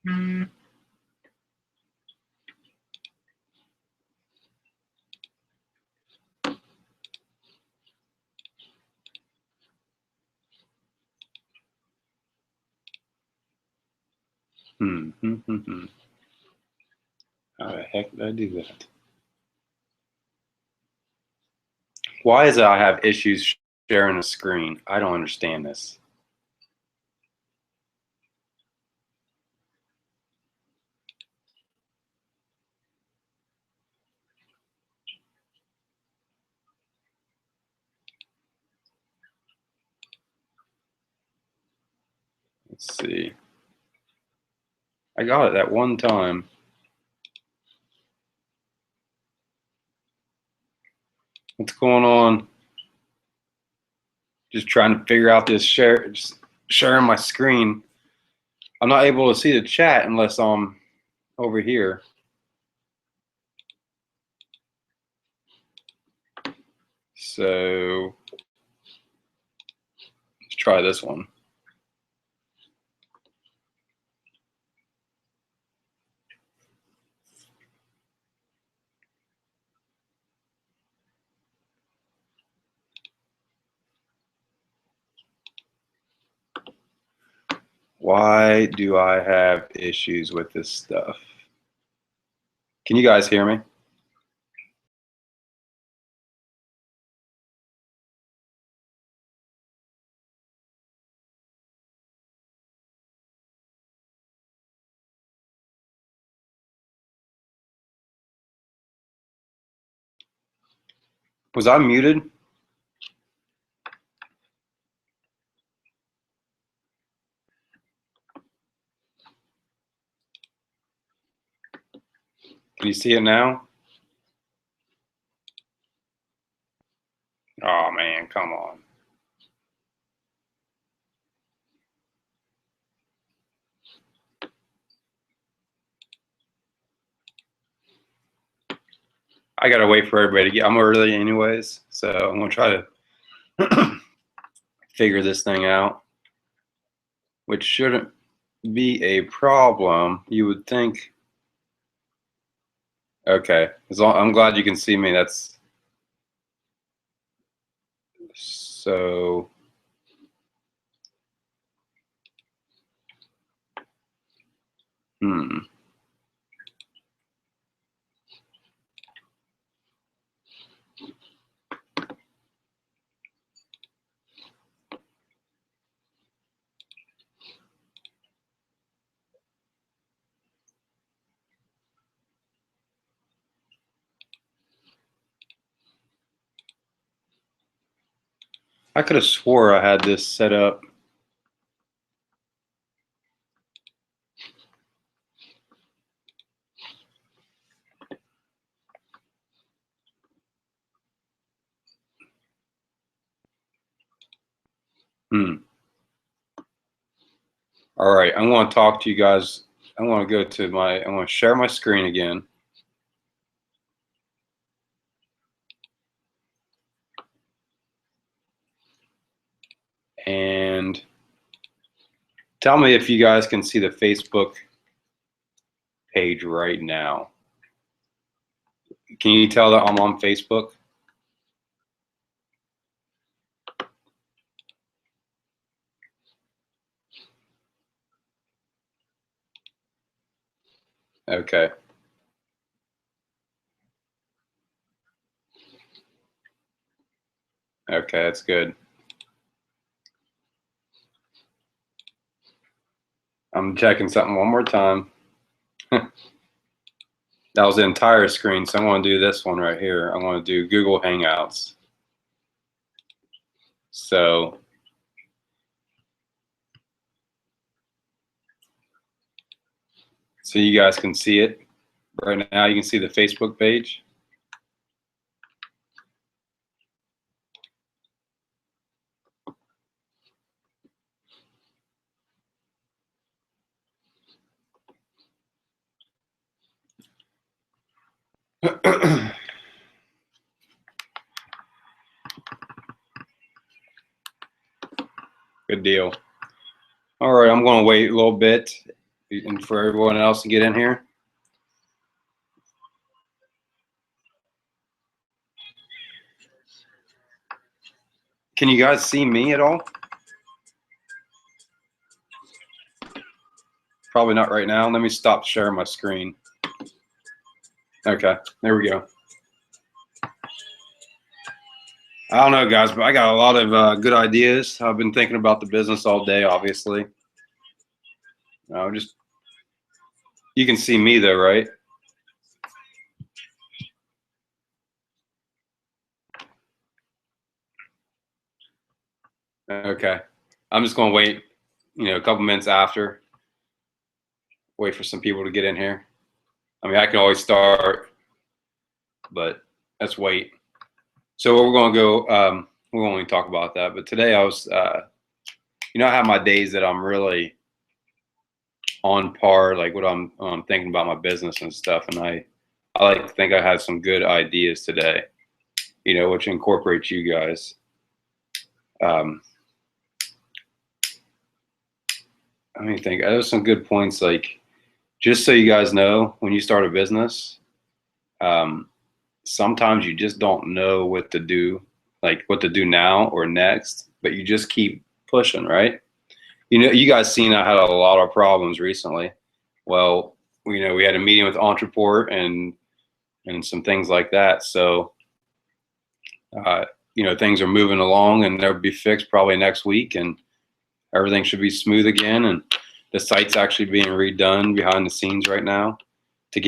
How the heck did I do that? Why is it I have issues sharing a screen? I don't understand this. Let's see. I got it that one time. What's going on? Just trying to figure out this sharing my screen. I'm not able to see the chat unless I'm over here. So let's try this one. Why do I have issues with this stuff? Can you guys hear me? Was I muted? Can you see it now? Oh man, come on. I gotta wait for everybody to get. I'm early anyways, so I'm gonna try to figure this thing out, which shouldn't be a problem. You would think. Okay, I'm glad you can see me. That's so. I could have swore I had this set up. All right, I'm going to talk to you guys. I want to go to I want to share my screen again. And tell me if you guys can see the Facebook page right now. Can you tell that I'm on Facebook? Okay. Okay, that's good. I'm checking something one more time. That was the entire screen, so I'm going to do this one right here. I'm going to do Google Hangouts. So you guys can see it right now. You can see the Facebook page. Good deal. All right, I'm going to wait a little bit. and for everyone else to get in here. Can you guys see me at all? Probably not right now. Let me stop sharing my screen. Okay, there we go. I don't know, guys, but I got a lot of good ideas. I've been thinking about the business all day, obviously. You can see me though, right? Okay. I'm just going to wait, a couple minutes after. Wait for some people to get in here. I mean, I can always start, but let's wait. So we're going to go, we won't even talk about that. But today I was, I have my days that I'm really on par, like what I'm thinking about my business and stuff. And I like to think I had some good ideas today, which incorporates you guys. Let me think. There's some good points. Like, just so you guys know, when you start a business, sometimes you just don't know what to do, like what to do now or next, but you just keep pushing, right? You guys seen I had a lot of problems recently. Well, we had a meeting with Entreport and some things like that. So, things are moving along and they'll be fixed probably next week, and everything should be smooth again. And the site's actually being redone behind the scenes right now to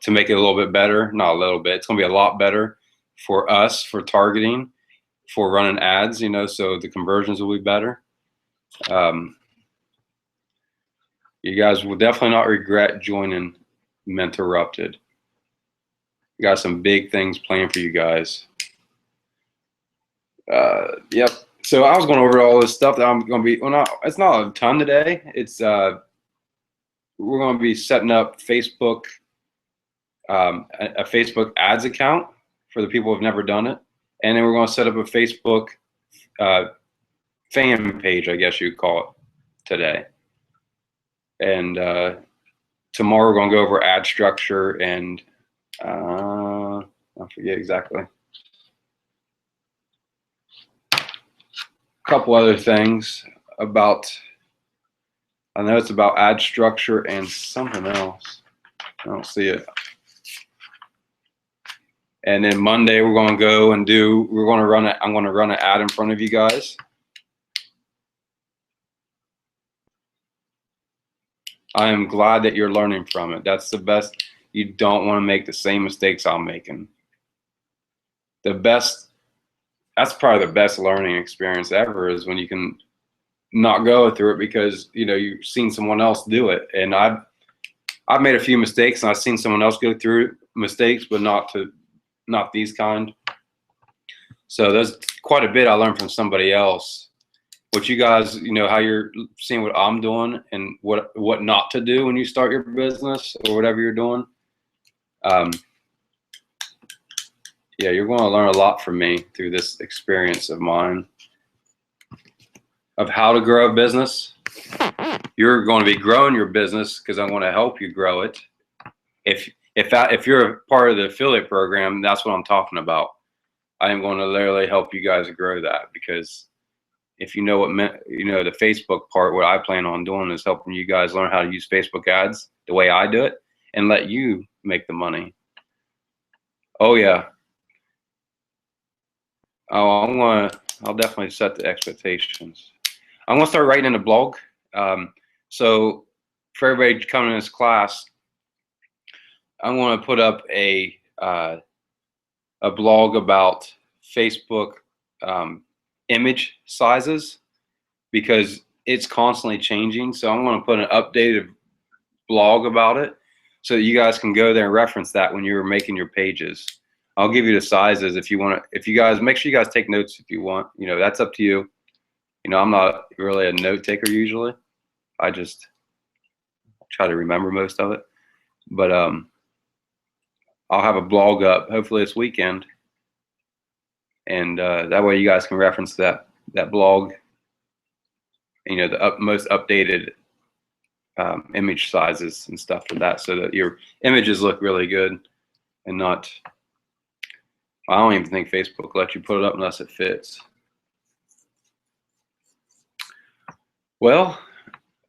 make it a little bit better. Not a little bit. It's going to be a lot better for us, for targeting, for running ads, so the conversions will be better. You guys will definitely not regret joining Mentorrupted. We got some big things planned for you guys. Yep. So I was going over all this stuff that I'm going to be, it's not a ton today. It's, we're going to be setting up Facebook, a Facebook ads account for the people who have never done it. And then we're going to set up a Facebook fan page, I guess you'd call it, today. And tomorrow we're going to go over ad structure and I forget exactly. A couple other things about, I know it's about ad structure and something else. I don't see it. And then Monday we're going to go and I'm going to run an ad in front of you guys. I am glad that you're learning from it. That's the best. You don't want to make the same mistakes I'm making. That's probably the best learning experience ever, is when you can not go through it because you've seen someone else do it. And I've made a few mistakes and I've seen someone else go through mistakes, but not these kind. So there's quite a bit I learned from somebody else. What you guys, how you're seeing what I'm doing and what not to do when you start your business or whatever you're doing. Yeah, you're going to learn a lot from me through this experience of mine of how to grow a business. You're going to be growing your business because I want to help you grow it. If you're a part of the affiliate program, that's what I'm talking about. I am going to literally help you guys grow that, because if the Facebook part, what I plan on doing is helping you guys learn how to use Facebook ads the way I do it and let you make the money. Oh yeah. Oh, I'll definitely set the expectations. I'm gonna start writing in a blog. So for everybody coming in this class, I'm gonna put up a blog about Facebook image sizes, because it's constantly changing. So I'm going to put an updated blog about it so that you guys can go there and reference that when you're making your pages. I'll give you the sizes if you want to. If you guys, make sure you guys take notes if you want. That's up to you. I'm not really a note taker usually. I just try to remember most of it. But I'll have a blog up hopefully this weekend, and that way you guys can reference that blog. The most updated image sizes and stuff for that, so that your images look really good and not. I don't even think Facebook lets you put it up unless it fits. Well,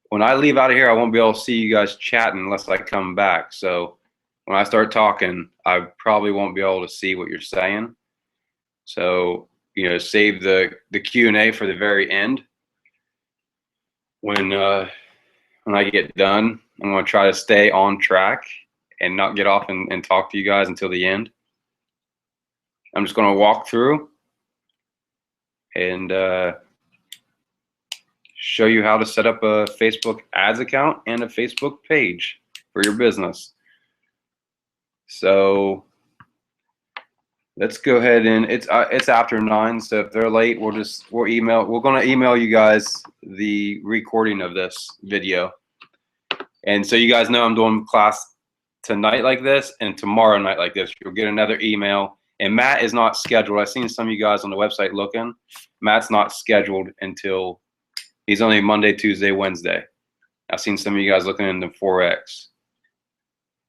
when I leave out of here, I won't be able to see you guys chatting unless I come back. So when I start talking, I probably won't be able to see what you're saying. So, you know, save the Q&A for the very end. When I get done, I'm going to try to stay on track and not get off and talk to you guys until the end. I'm just going to walk through and show you how to set up a Facebook ads account and a Facebook page for your business. So let's go ahead, and it's after 9, so if they're late, we're going to email you guys the recording of this video. And so you guys know I'm doing class tonight like this and tomorrow night like this. You'll get another email. And Matt is not scheduled. I've seen some of you guys on the website looking. Matt's not scheduled until he's only Monday, Tuesday, Wednesday. I've seen some of you guys looking into Forex.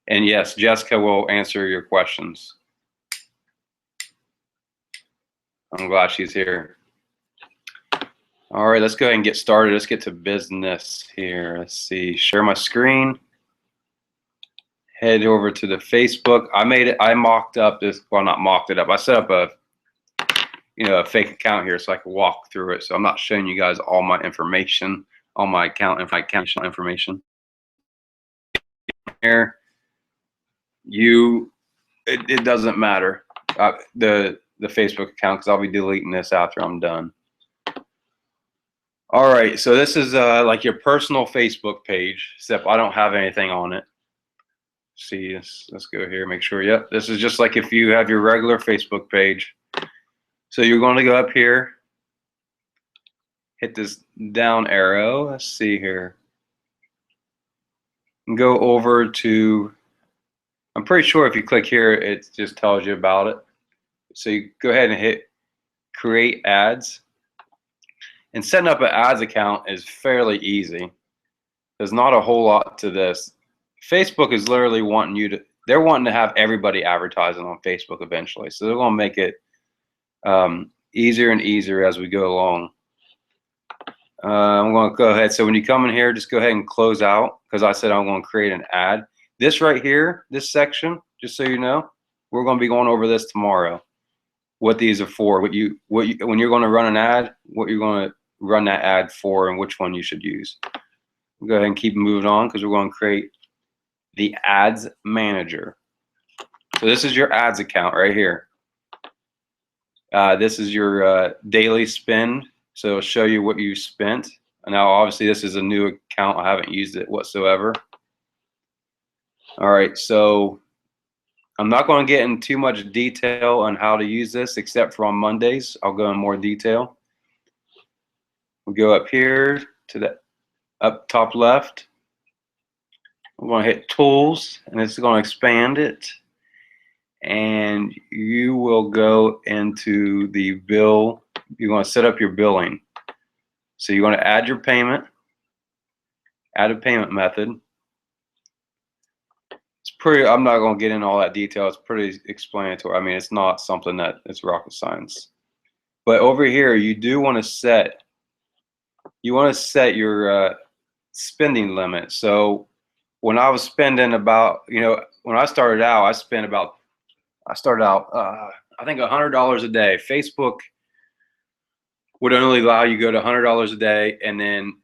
And yes, Jessica will answer your questions. I'm glad she's here. All right, let's go ahead and get started. Let's get to business here. Let's see, share my screen. Head over to the Facebook. I mocked up this, well, not mocked it up. I set up a fake account here so I can walk through it. So I'm not showing you guys all my information, all my account information. Here, it doesn't matter. The Facebook account, because I'll be deleting this after I'm done. All right, so this is like your personal Facebook page, except I don't have anything on it. See, let's go here, make sure. Yep, this is just like if you have your regular Facebook page. So you're going to go up here, hit this down arrow. Let's see here. And go over to, I'm pretty sure if you click here, it just tells you about it. So you go ahead and hit create ads. And setting up an ads account is fairly easy. There's not a whole lot to this. Facebook is literally they're wanting to have everybody advertising on Facebook eventually. So they're going to make it easier and easier as we go along. I'm going to go ahead. So when you come in here, just go ahead and close out, because I said I'm going to create an ad. This right here, this section, just so you know, we're going to be going over this tomorrow. What these are for, when you're going to run an ad, what you're going to run that ad for, and which one you should use. We'll go ahead and keep moving on, because we're going to create the ads manager. So this is your ads account right here. This is your daily spend. So it'll show you what you spent. And now obviously this is a new account. I haven't used it whatsoever. All right, so I'm not going to get in too much detail on how to use this, except for on Mondays. I'll go in more detail. We'll go up here to the up top left. We're going to hit tools, and it's going to expand it. And you will go into the bill. You're going to set up your billing. So you're going to add your payment, add a payment method. It's pretty, I'm not going to get into all that detail. It's pretty explanatory. I mean, it's not something that it's rocket science. But over here, you do want to set, your spending limit. So when I was spending about, when I started out, I started out, I think $100 a day. Facebook would only allow you to go to $100 a day, and then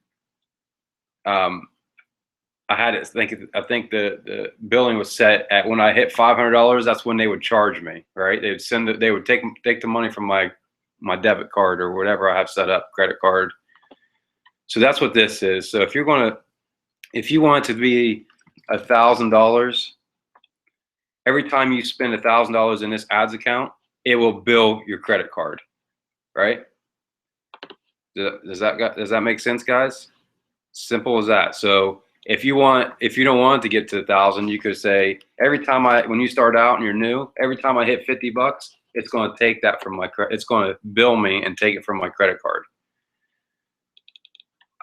I had it. I think the billing was set at when I hit $500. That's when they would charge me, right? They would send it. They would take the money from my debit card or whatever I have set up, credit card. So that's what this is. So if you want it to be $1,000, every time you spend $1,000 in this ads account, it will bill your credit card, right? Does that make sense, guys? Simple as that. So if you don't want it to get to 1,000, you could say every time when you start out and you're new, every time I hit $50, it's going to take that from it's going to bill me and take it from my credit card.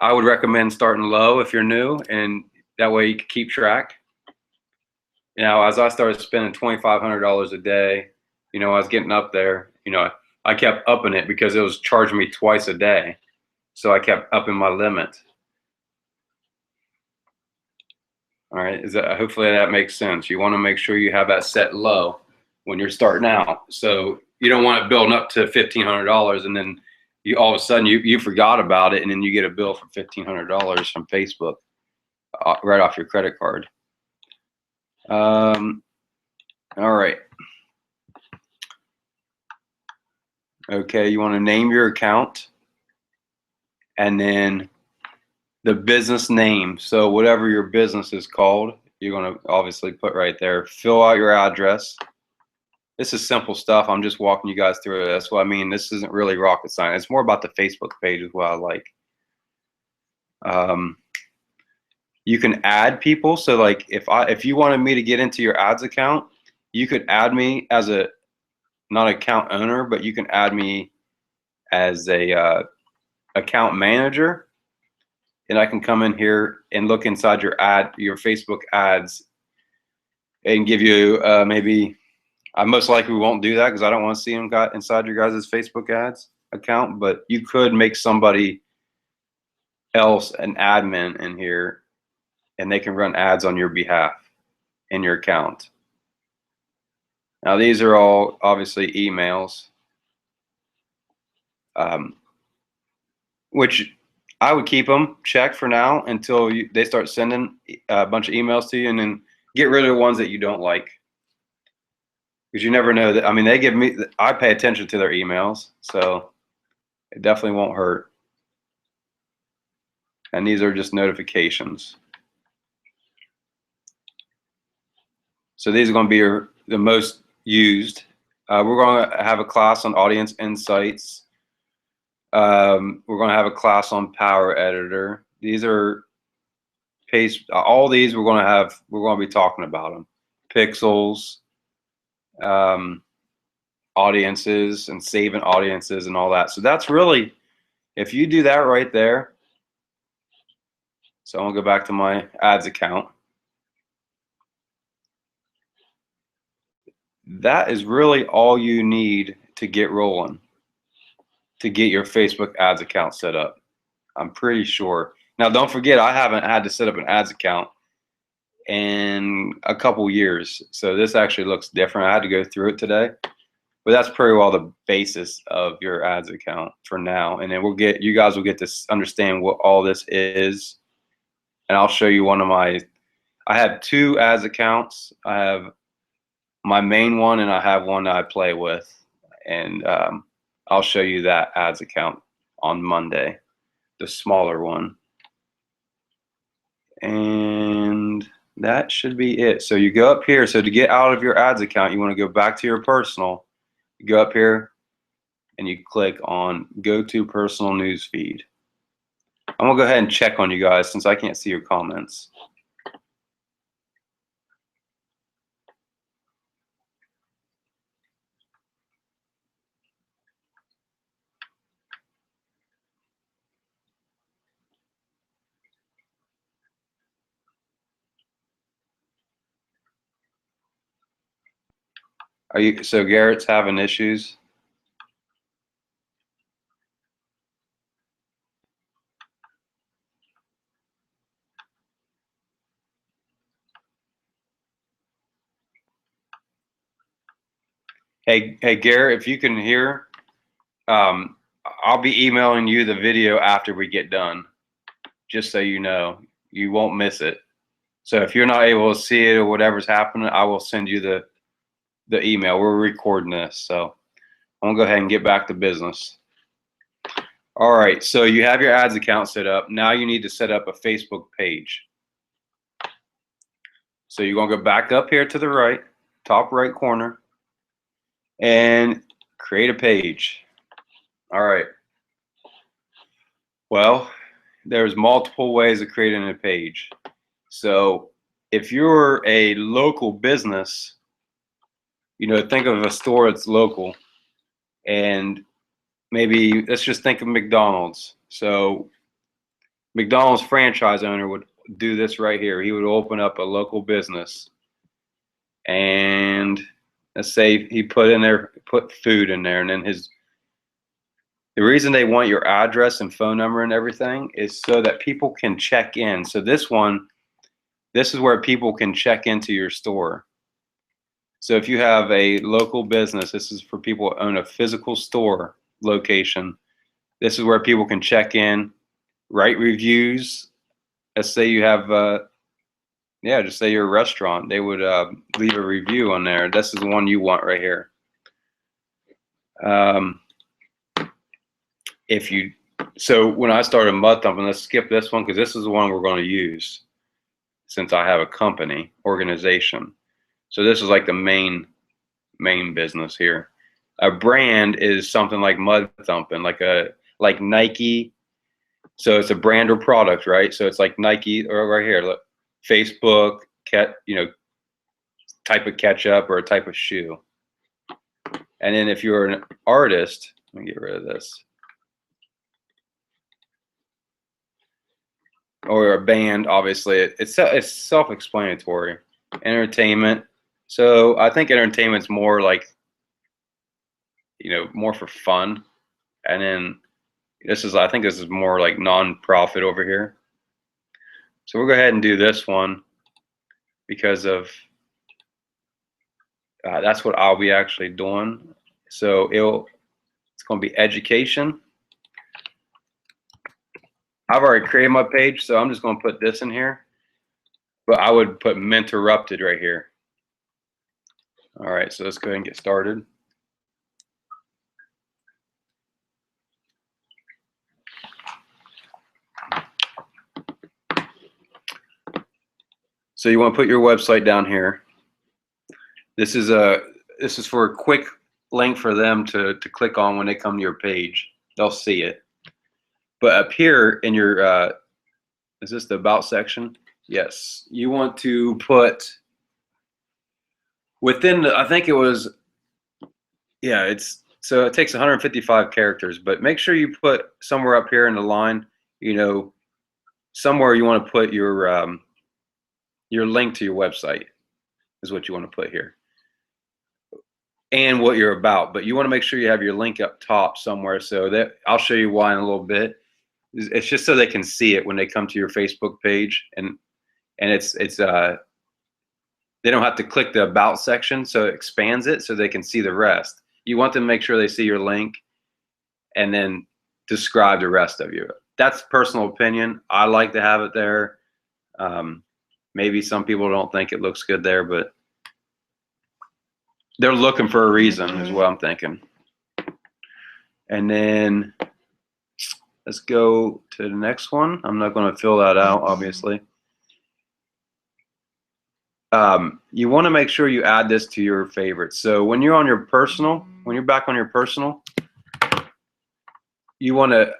I would recommend starting low if you're new, and That way you can keep track. Now, as I started spending $2,500 a day, I was getting up there. I kept upping it because it was charging me twice a day. So I kept upping my limit. All right, hopefully that makes sense. You want to make sure you have that set low when you're starting out. So you don't want it building up to $1,500 and then you all of a sudden you forgot about it and then you get a bill for $1,500 from Facebook right off your credit card. All right. Okay, you want to name your account and then the business name. So whatever your business is called, you're going to obviously put right there. Fill out your address. This is simple stuff. I'm just walking you guys through it. That's what I mean. This isn't really rocket science. It's more about the Facebook page is what I like. You can add people. So like if you wanted me to get into your ads account, you could add me as a not account owner, but you can add me as a account manager, and I can come in here and look inside your Facebook ads and give you maybe. I most likely won't do that because I don't want to see them inside your guys' Facebook ads account, but you could make somebody else an admin in here and they can run ads on your behalf in your account. Now these are all obviously emails, which I would keep them checked for now until they start sending a bunch of emails to you, and then get rid of the ones that you don't like. Because you never know that. I mean, I pay attention to their emails, so it definitely won't hurt. And these are just notifications. So these are going to be the most used. We're going to have a class on audience insights. We're going to have a class on Power Editor. These are all these we're going to be talking about them. Pixels. Audiences and saving audiences and all that. So that's really, if you do that right there. So I'm gonna go back to my ads account. That is really all you need to get rolling, to get your Facebook ads account set up. I'm pretty sure. Now don't forget, I haven't had to set up an ads account in a couple years. So this actually looks different. I had to go through it today. But that's pretty well the basis of your ads account for now. And then you guys will get to understand what all this is. And I'll show you I have two ads accounts. I have my main one and I have one that I play with. And I'll show you that ads account on Monday, the smaller one. And that should be it. So you go up here. So to get out of your ads account, you want to go back to your personal. You go up here and you click on go to personal news feed. I'm gonna go ahead and check on you guys since I can't see your comments. So Garrett's having issues? Hey Garrett, if you can hear, I'll be emailing you the video after we get done, just so you know. You won't miss it. So if you're not able to see it or whatever's happening, I will send you the email. We're recording this, so I'm gonna go ahead and get back to business. All right, so you have your ads account set up. Now you need to set up a Facebook page. So you're gonna go back up here to the right, top right corner, and create a page. All right. Well, there's multiple ways of creating a page. So if you're a local business, think of a store that's local, and maybe let's just think of McDonald's. So McDonald's franchise owner would do this right here. He would open up a local business, and let's say he put food in there, and then the reason they want your address and phone number and everything is so that people can check in. So this is where people can check into your store. So if you have a local business, this is for people who own a physical store location. This is where people can check in, write reviews. Let's say you have, just say you're a restaurant. They would leave a review on there. This is the one you want right here. So when I started Mud Thumping, let's skip this one because this is the one we're going to use since I have a company organization. So this is like the main business here. A brand is something like Mud Thumping, like Nike. So it's a brand or product, right? So it's like Nike, or right here, look, Facebook, type of ketchup or a type of shoe. And then if you're an artist, let me get rid of this. Or a band, obviously, it's self-explanatory. Entertainment. So I think entertainment's more like, more for fun. And then I think this is more like non-profit over here. So we'll go ahead and do this one because of that's what I'll be actually doing. So it's going to be education. I've already created my page, so I'm just going to put this in here. But I would put Mentorrupted right here. All right, so let's go ahead and get started. So you want to put your website down here. This is for a quick link for them to click on when they come to your page. They'll see it. But up here in your, is this the About section? Yes. You want to put within I think it was, so it takes 155 characters, but make sure you put somewhere up here in the line, somewhere you want to put your link to your website is what you want to put here. And what you're about, but you want to make sure you have your link up top somewhere, so that I'll show you why in a little bit. It's just so they can see it when they come to your Facebook page, and it's they don't have to click the About section, so it expands it so they can see the rest. You want them to make sure they see your link and then describe the rest of you. That's personal opinion. I like to have it there. Maybe some people don't think it looks good there, but they're looking for a reason is what I'm thinking. And then let's go to the next one. I'm not going to fill that out, obviously. You want to make sure you add this to your favorites. So when you're on your personal, when you're back on your personal, you want to,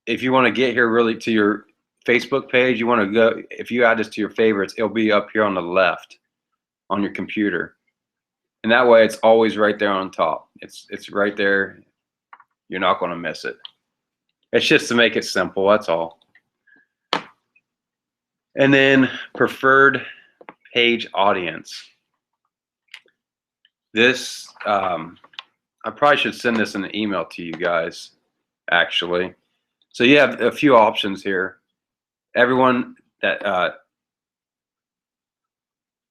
if you want to get here really to your Facebook page, you want to go, if you add this to your favorites, it'll be up here on the left on your computer. And that way it's always right there on top. It's right there. You're not going to miss it. It's just to make it simple, that's all. And then preferred page audience. This, I probably should send this in an email to you guys, actually. So you have a few options here. Everyone that,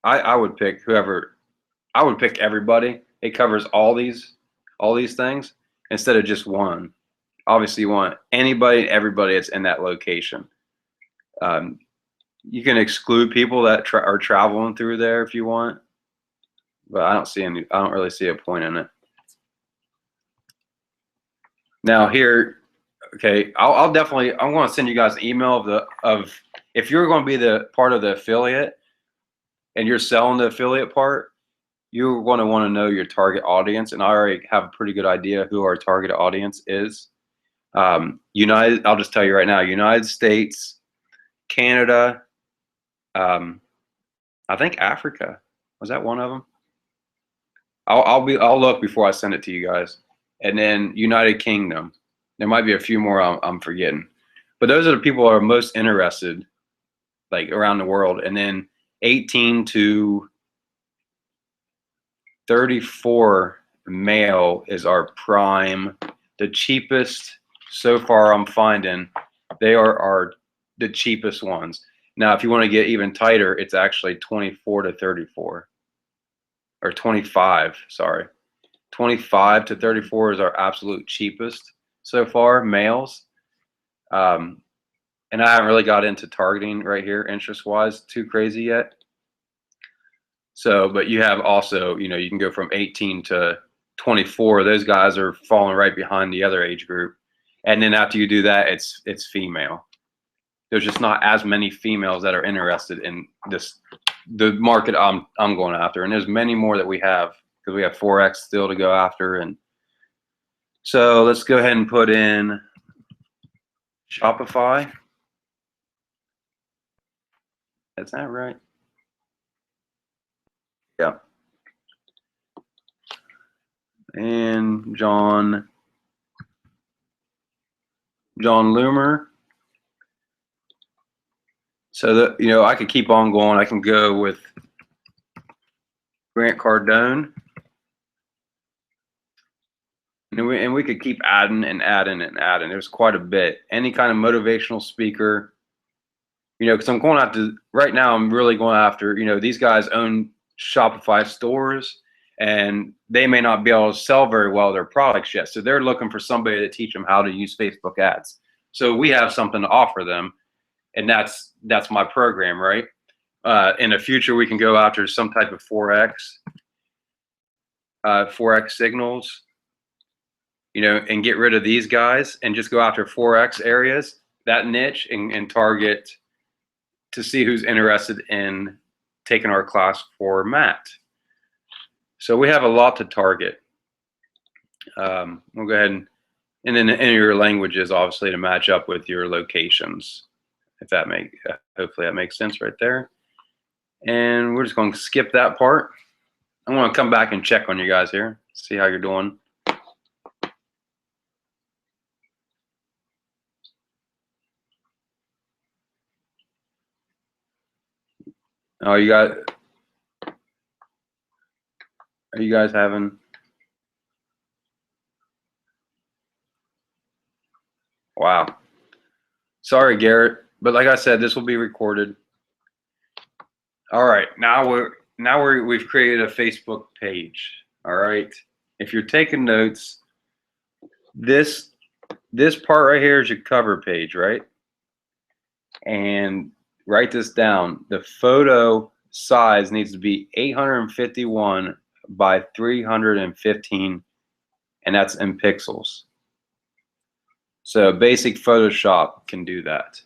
I would pick whoever, I would pick everybody. It covers all these things instead of just one. Obviously you want anybody, everybody that's in that location. You can exclude people that are traveling through there if you want, but I don't really see a point in it. Now here, okay, I'm going to send you guys an email of if you're going to be the part of the affiliate and you're selling the affiliate part, you're going to want to know your target audience, and I already have a pretty good idea who our target audience is. I'll just tell you right now, United States, Canada, I think Africa, was that one of them? I'll look before I send it to you guys. And then United Kingdom. There might be a few more I'm forgetting, but those are the people who are most interested like around the world. And then 18 to 34 male is our prime. The cheapest so far I'm finding, they are the cheapest ones. Now, if you want to get even tighter, it's actually 24 to 34, or 25, sorry. 25 to 34 is our absolute cheapest so far, males. And I haven't really got into targeting right here, interest-wise, too crazy yet. So, but you have also, you know, you can go from 18 to 24. Those guys are falling right behind the other age group. And then after you do that, it's female. There's just not as many females that are interested in the market I'm going after. And there's many more that we have, because we have Forex still to go after. And so let's go ahead and put in Shopify. Is that right? Yeah. And John Loomer. So that, you know, I could keep on going. I can go with Grant Cardone. And we could keep adding and adding and adding. There's quite a bit. Any kind of motivational speaker, you know, because I'm going after, right now I'm really going after, you know, these guys own Shopify stores and they may not be able to sell very well their products yet. So they're looking for somebody to teach them how to use Facebook ads. So we have something to offer them, and that's my program, right? In the future, we can go after some type of Forex signals, you know, and get rid of these guys and just go after Forex areas, that niche, and target to see who's interested in taking our class for Matt. So we have a lot to target. We'll go ahead and then enter your languages, obviously, to match up with your locations. If that hopefully that makes sense right there. And we're just going to skip that part. I want to come back and check on you guys here, see how you're doing. Oh, are you guys having? Wow. Sorry, Garrett, but like I said, this will be recorded. All right, now we've created a Facebook page. All right, if you're taking notes, this part right here is your cover page, right? And write this down. The photo size needs to be 851 by 315, and that's in pixels. So basic Photoshop can do that.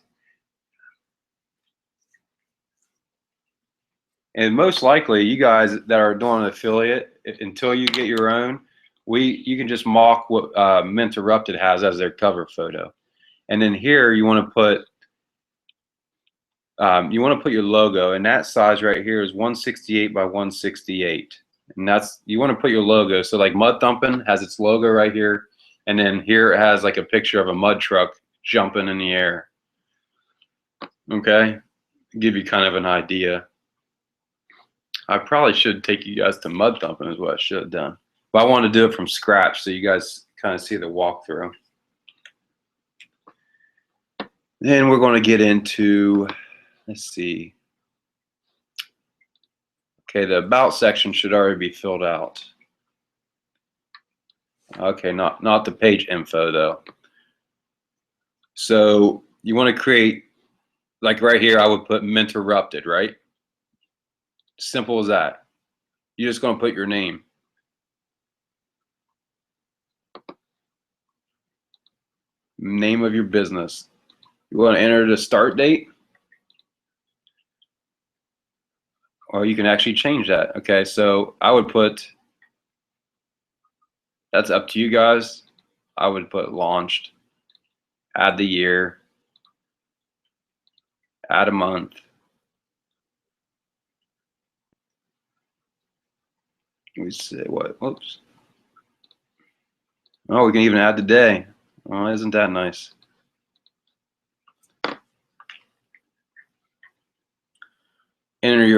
And most likely, you guys that are doing an affiliate, until you get your own, you can just mock what Mentorrupted has as their cover photo. And then here you want to put your logo, and that size right here is 168 by 168. And you want to put your logo. So like Mud Thumping has its logo right here, and then here it has like a picture of a mud truck jumping in the air. Okay, give you kind of an idea. I probably should take you guys to Mud Thumping is what I should have done. But I want to do it from scratch so you guys kind of see the walkthrough. Then we're going to get into, let's see. Okay, the about section should already be filled out. Okay, not the page info though. So you want to create, like right here, I would put Mentorrupted, right? Simple as that. You're just going to put your name. Name of your business. You want to enter the start date, or you can actually change that. Okay, so I would put, that's up to you guys. I would put launched, add the year, add a month. We say what? Whoops. Oh, we can even add the day. Oh, isn't that nice?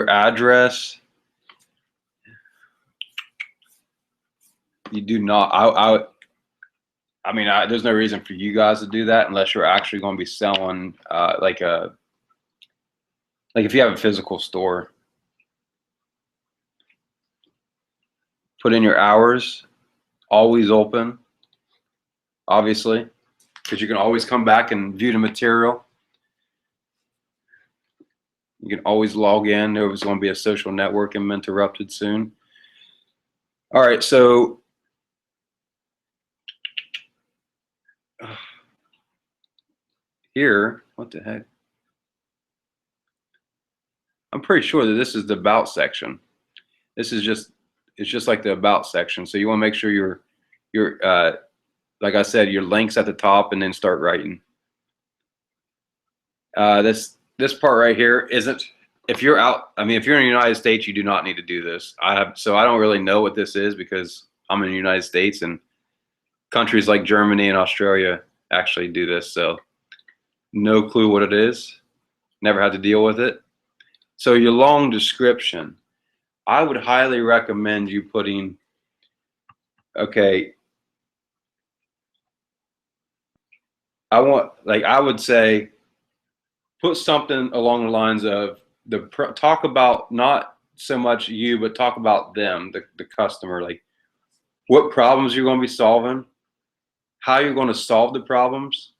your address, you do not. I mean, there's no reason for you guys to do that unless you're actually going to be selling like if you have a physical store. Put in your hours, always open, obviously, because you can always come back and view the material. You can always log in. There was going to be a social network interrupted soon. All right, so here, what the heck? I'm pretty sure that this is the about section. This is just, it's just like the about section. So you want to make sure your like I said, your links at the top and then start writing. This part right here isn't, if you're out, I mean, if you're in the United States, you do not need to do this. So I don't really know what this is because I'm in the United States, and countries like Germany and Australia actually do this. So no clue what it is. Never had to deal with it. So your long description, I would highly recommend you putting, okay, I would say put something along the lines of talk about not so much you, but talk about them, the customer, like what problems you're going to be solving, how you're going to solve the problems.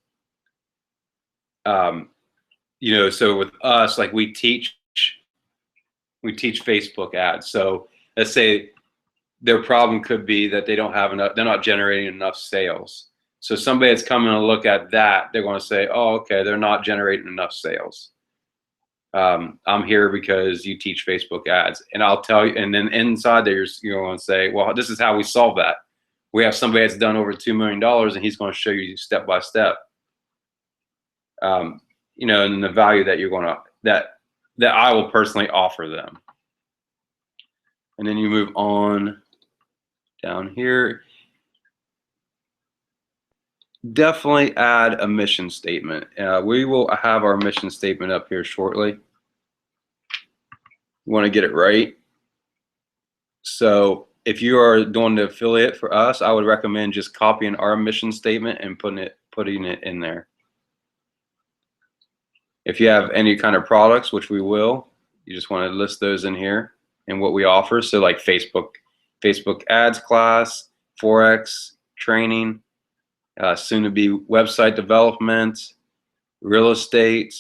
You know, so with us, like we teach Facebook ads. So let's say their problem could be that they don't have enough, they're not generating enough sales. So somebody that's coming to look at that, they're going to say, oh, okay, they're not generating enough sales. I'm here because you teach Facebook ads, and I'll tell you, and then inside there, you're going to say, well, this is how we solve that. We have somebody that's done over $2 million, and he's going to show you step by step. You know, and the value that you're going to, that I will personally offer them. And then you move on down here. Definitely add a mission statement. We will have our mission statement up here shortly. You want to get it right. So if you are doing the affiliate for us, I would recommend just copying our mission statement and putting it in there. If you have any kind of products, which we will, you just want to list those in here and what we offer. So like Facebook ads class, Forex training, soon to be website development, real estate.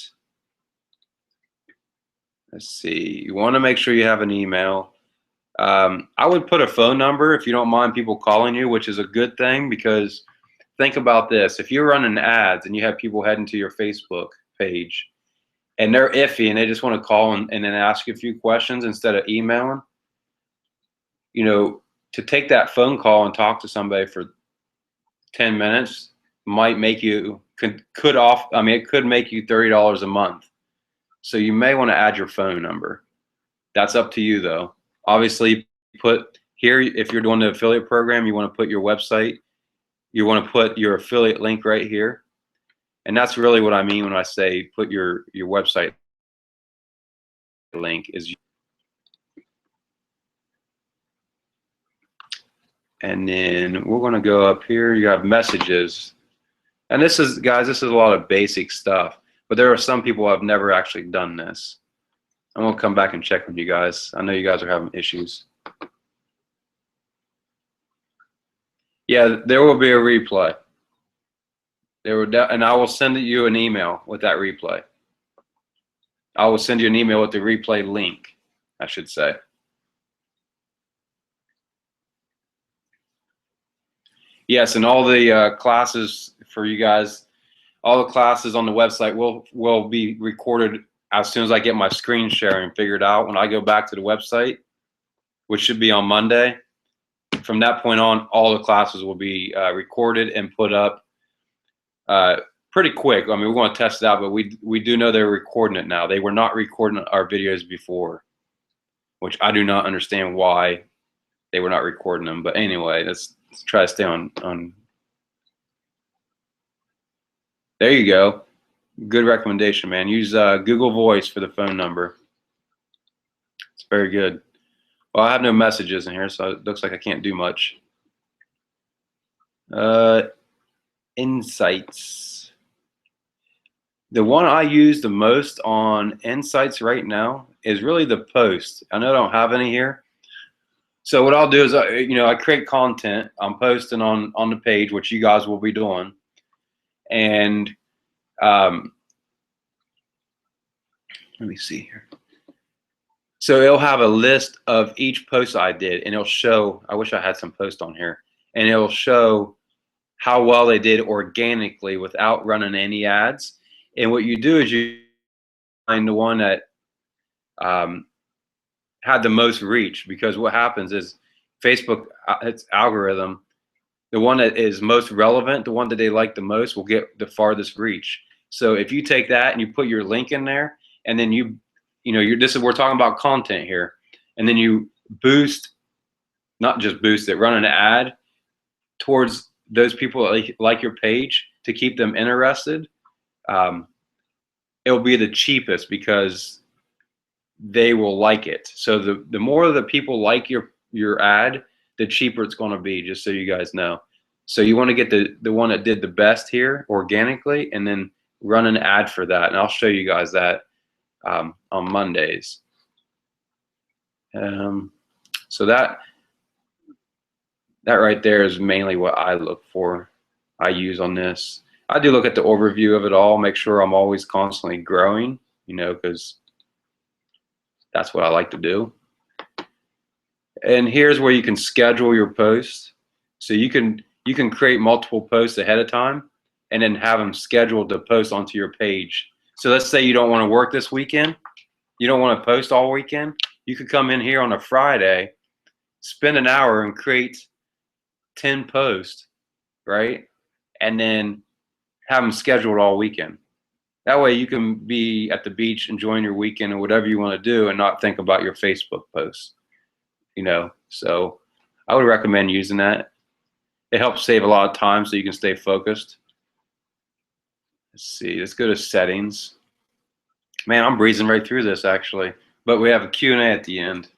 Let's see, you want to make sure you have an email. I would put a phone number if you don't mind people calling you, which is a good thing, because think about this. If you're running ads and you have people heading to your Facebook page and they're iffy and they just want to call and then ask you a few questions instead of emailing, you know, to take that phone call and talk to somebody for 10 minutes might make you, it could make you $30 a month. So you may want to add your phone number. That's up to you though. Obviously, put here, if you're doing the affiliate program, you want to put your website, you want to put your affiliate link right here. And that's really what I mean when I say put your website link is. And then we're going to go up here. You have messages. And this is, guys, this is a lot of basic stuff. But there are some people who have never actually done this. I'm going to come back and check with you guys. I know you guys are having issues. Yeah, there will be a replay. And I will send you an email with that replay. I will send you an email with the replay link, I should say. Yes, and all the classes for you guys, all the classes on the website will be recorded as soon as I get my screen sharing figured out. When I go back to the website, which should be on Monday, from that point on, all the classes will be recorded and put up pretty quick. I mean, we're going to test it out, but we do know they're recording it now. They were not recording our videos before, which I do not understand why they were not recording them. But anyway, let's try to stay on. There you go. Good recommendation, man. Use Google Voice for the phone number. Very good. Well, I have no messages in here, so it looks like I can't do much. Insights. The one I use the most on Insights right now is really the post. I know I don't have any here. So what I'll do is, I create content. I'm posting on the page, which you guys will be doing. And let me see here. So it'll have a list of each post I did, and it'll show, I wish I had some post on here, and it'll show how well they did organically without running any ads. And what you do is you find the one that had the most reach, because what happens is Facebook, its algorithm, the one that is most relevant, the one that they like the most, will get the farthest reach. So if you take that and you put your link in there, and then we're talking about content here, and then you boost, not just boost it, run an ad towards those people that like your page to keep them interested, it'll be the cheapest because they will like it. So the more the people like your ad, the cheaper it's going to be, just so you guys know. So you want to get the one that did the best here organically, and then run an ad for that. And I'll show you guys that on Mondays. So that right there is mainly what I look for. I use on this. I do look at the overview of it all, make sure I'm always constantly growing, because that's what I like to do. And here's where you can schedule your posts. So you can create multiple posts ahead of time, and then have them scheduled to post onto your page. So let's say you don't want to work this weekend, you don't want to post all weekend, you could come in here on a Friday, spend an hour and create 10 posts, right? And then have them scheduled all weekend. That way you can be at the beach enjoying your weekend or whatever you want to do, and not think about your Facebook posts, So I would recommend using that. It helps save a lot of time so you can stay focused. Let's see, let's go to settings. Man, I'm breezing right through this actually, but we have a Q&A at the end,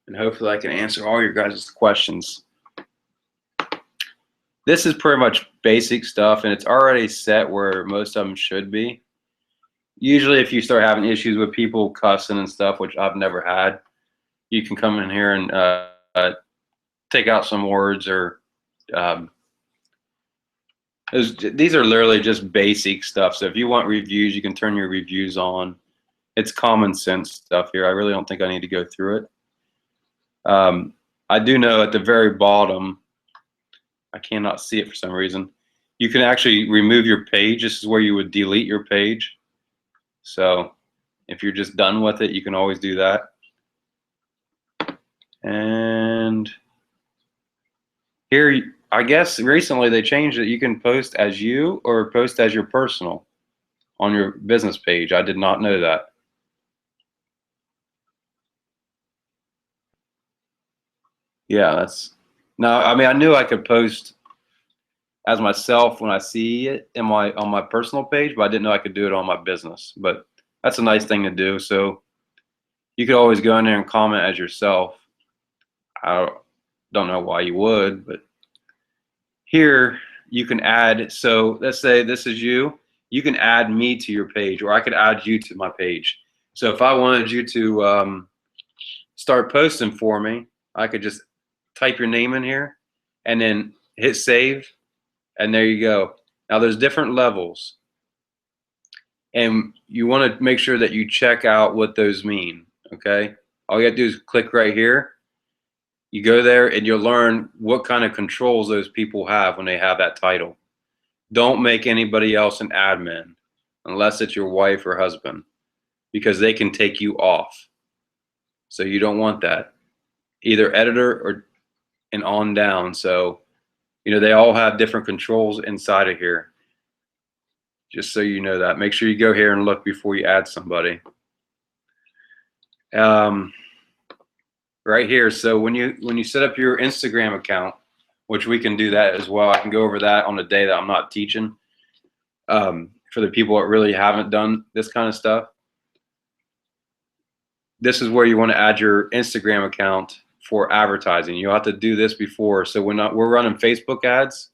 and hopefully I can answer all your guys' questions. This is pretty much basic stuff, and it's already set where most of them should be. Usually if you start having issues with people cussing and stuff, which I've never had, you can come in here and take out some words, or these are literally just basic stuff. So if you want reviews, you can turn your reviews on. It's common sense stuff here. I really don't think I need to go through it. I do know at the very bottom, I cannot see it for some reason, you can actually remove your page. This is where you would delete your page. So if you're just done with it, you can always do that. And here, I guess recently they changed it. You can post as you or post as your personal on your business page. I did not know that. Yeah, that's, no, I mean, I knew I could post as myself when I see it on my personal page, but I didn't know I could do it on my business. But that's a nice thing to do. So you could always go in there and comment as yourself. I don't know why you would, but here you can add. So let's say this is you. You can add me to your page, or I could add you to my page. So if I wanted you to start posting for me, I could just type your name in here and then hit save, and there you go. Now there's different levels, and you want to make sure that you check out what those mean. Okay, all you have to do is click right here. You go there and you'll learn what kind of controls those people have when they have that title. Don't make anybody else an admin unless it's your wife or husband, because they can take you off. So you don't want that. Either editor or and on down. So, they all have different controls inside of here. Just so you know that. Make sure you go here and look before you add somebody. Right here. So when you set up your Instagram account, which we can do that as well. I can go over that on the day that I'm not teaching. For the people that really haven't done this kind of stuff. this is where you want to add your Instagram account for advertising. You'll have to do this before. So we're running Facebook ads.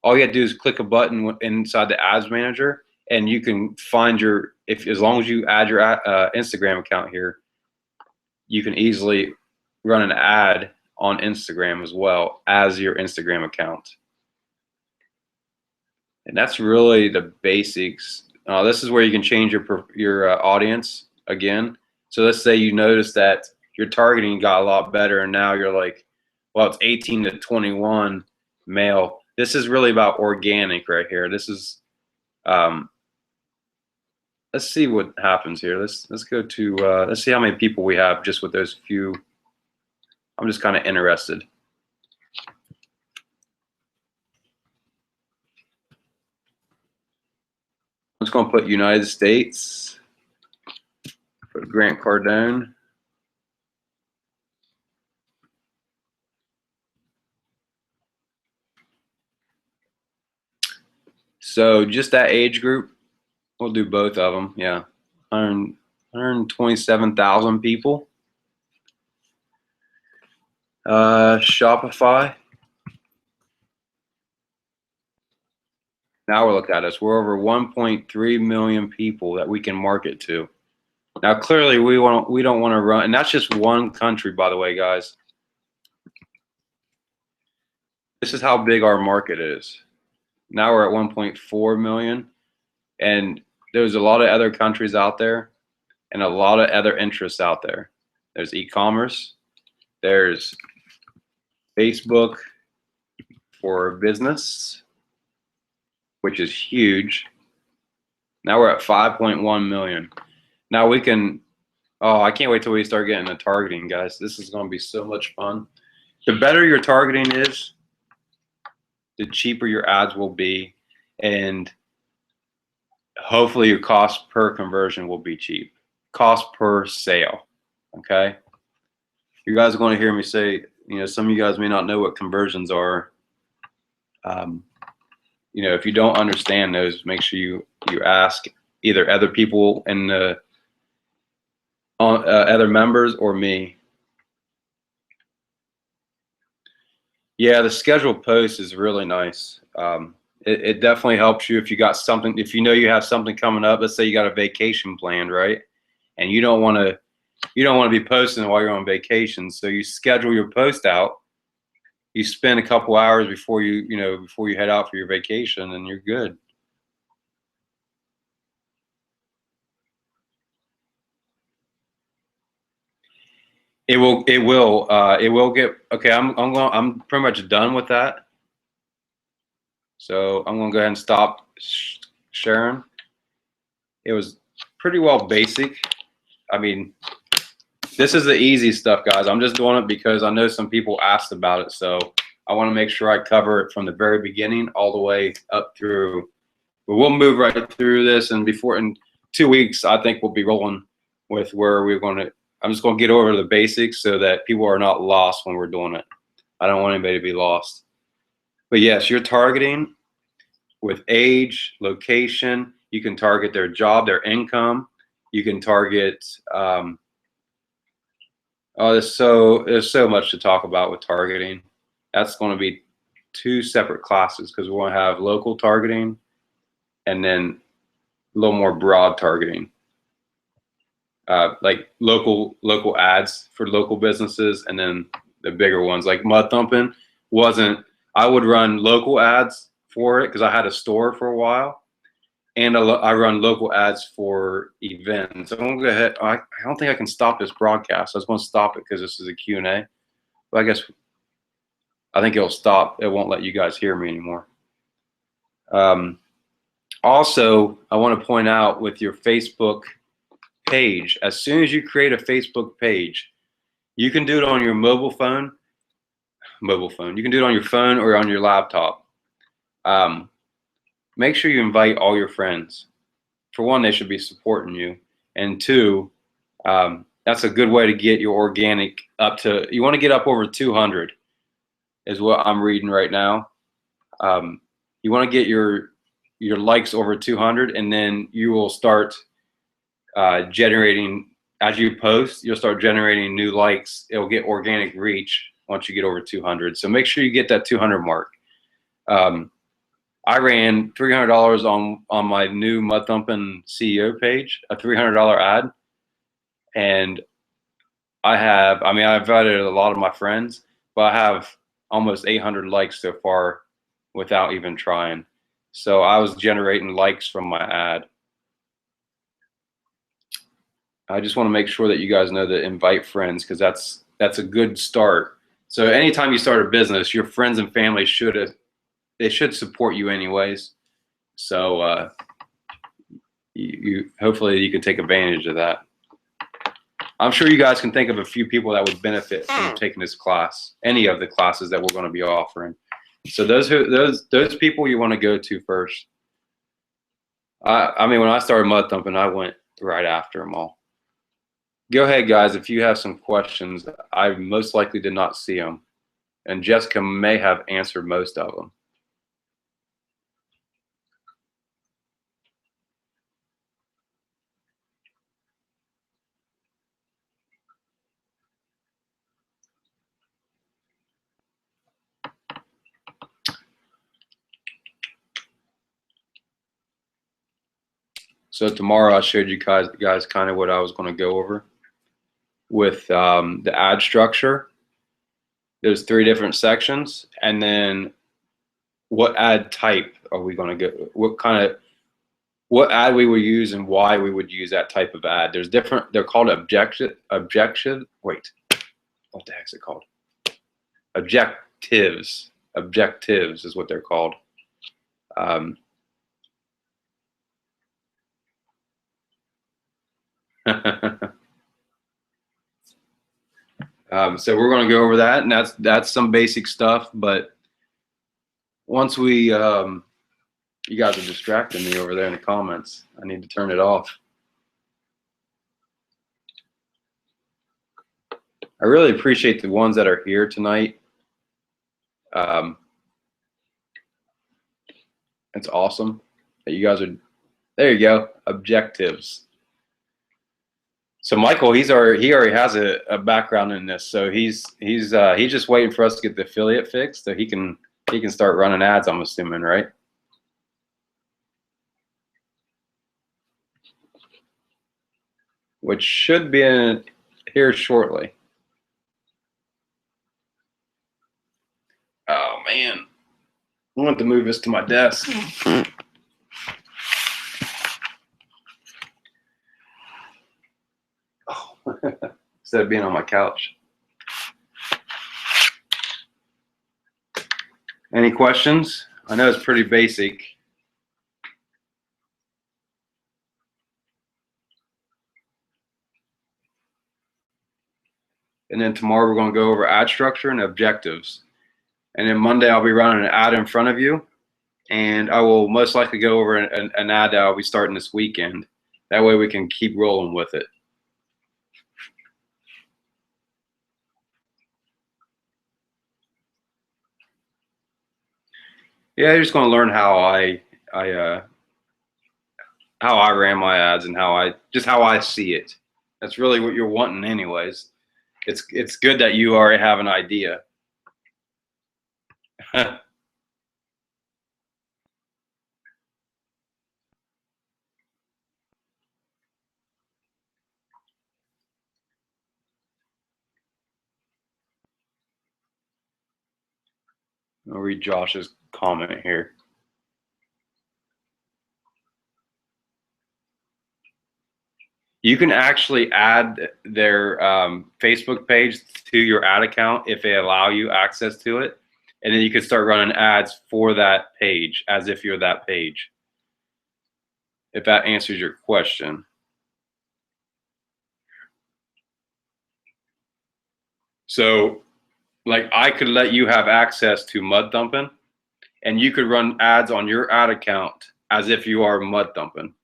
All you have to do is click a button inside the ads manager, and you can find as long as you add your Instagram account here, you can easily run an ad on Instagram as well as your Instagram account. And that's really the basics. This is where you can change your audience again. So let's say you notice that your targeting got a lot better, and now you're like, well, it's 18 to 21 male. This is really about organic right here. This is, let's see what happens here. Let's go to, let's see how many people we have just with those few. I'm just kind of interested. I'm just going to put United States, put Grant Cardone. So just that age group, we'll do both of them. Yeah, 127,000 people. Shopify. Now we're looking at us. We're over 1.3 million people that we can market to. Now clearly we don't want to run, and that's just one country, by the way, guys. This is how big our market is. Now we're at 1.4 million, and there's a lot of other countries out there and a lot of other interests out there. There's e-commerce, there's Facebook for business, which is huge. Now we're at 5.1 million. Now we can, oh, I can't wait till we start getting the targeting, guys. This is going to be so much fun. The better your targeting is, the cheaper your ads will be, and hopefully your cost per conversion will be cheap. Cost per sale, okay? You guys are going to hear me say, you know, some of you guys may not know what conversions are. You know, if you don't understand those, make sure you ask either other people in the other members or me. Yeah, the scheduled post is really nice. It definitely helps you if you got something, if you know you have something coming up. Let's say you got a vacation planned, right? And you don't want to be posting while you're on vacation, so you schedule your post out. You spend a couple hours before you head out for your vacation, and you're good. It will get okay. I'm pretty much done with that. So I'm gonna go ahead and stop sharing. It was pretty well basic. I mean, this is the easy stuff, guys. I'm just doing it because I know some people asked about it, so I want to make sure I cover it from the very beginning all the way up through. But we'll move right through this, and in 2 weeks, I think we'll be rolling with where we're going to. I'm just going to get over the basics so that people are not lost when we're doing it. I don't want anybody to be lost. But yes, you're targeting with age, location. You can target their job, their income. You can target. There's so much to talk about with targeting. That's going to be 2 separate classes because we're going to have local targeting and then a little more broad targeting, like local ads for local businesses, and then the bigger ones like Mud Thumping wasn't. I would run local ads for it because I had a store for a while, and I run local ads for events. I'm gonna go ahead. I don't think I can stop this broadcast. I was going to stop it because this is a Q&A, but I think it'll stop. It won't let you guys hear me anymore. Also, I want to point out with your Facebook page, as soon as you create a Facebook page, you can do it on your mobile phone. You can do it on your phone or on your laptop. Make sure you invite all your friends. For one, they should be supporting you, and 2, that's a good way to get your organic up to. You want to get up over 200, is what I'm reading right now. You want to get your likes over 200, and then you will start generating as you post, you'll start generating new likes. It'll get organic reach once you get over 200. So make sure you get that 200 mark. I ran $300 on my new Mud Thumping CEO page, a $300 ad, and I've invited a lot of my friends, but I have almost 800 likes so far without even trying. So I was generating likes from my ad. I just want to make sure that you guys know to invite friends, because that's a good start. So anytime you start a business, your friends and family should support you anyways. So you hopefully you can take advantage of that. I'm sure you guys can think of a few people that would benefit from taking this class, any of the classes that we're going to be offering. So those people you want to go to first. I mean, when I started Mud Thumping, I went right after them all. Go ahead, guys. If you have some questions, I most likely did not see them, and Jessica may have answered most of them. So tomorrow I showed you guys kind of what I was going to go over with the ad structure. There's 3 different sections, and then what ad type are we going to go? What ad we will use and why we would use that type of ad. There's different. They're called objection. Wait, what the heck is it called? Objectives. Objectives is what they're called. So we're going to go over that, and that's some basic stuff. But once we, you guys are distracting me over there in the comments. I need to turn it off. I really appreciate the ones that are here tonight. It's awesome that you guys are. There you go. Objectives. So Michael, he already has a background in this, so he's just waiting for us to get the affiliate fixed, so he can start running ads. I'm assuming, right? Which should be in here shortly. Oh man, I want to move this to my desk. Instead of being on my couch. Any questions? I know it's pretty basic. And then tomorrow we're going to go over ad structure and objectives. And then Monday I'll be running an ad in front of you, and I will most likely go over an ad that I'll be starting this weekend. That way we can keep rolling with it. Yeah, you're just going to learn how I ran my ads and how I see it. That's really what you're wanting, anyways. It's good that you already have an idea. I'll read Josh's comment here. You can actually add their Facebook page to your ad account if they allow you access to it. And then you can start running ads for that page as if you're that page. If that answers your question. So, like, I could let you have access to Mud Thumping, and you could run ads on your ad account as if you are Mud Thumping.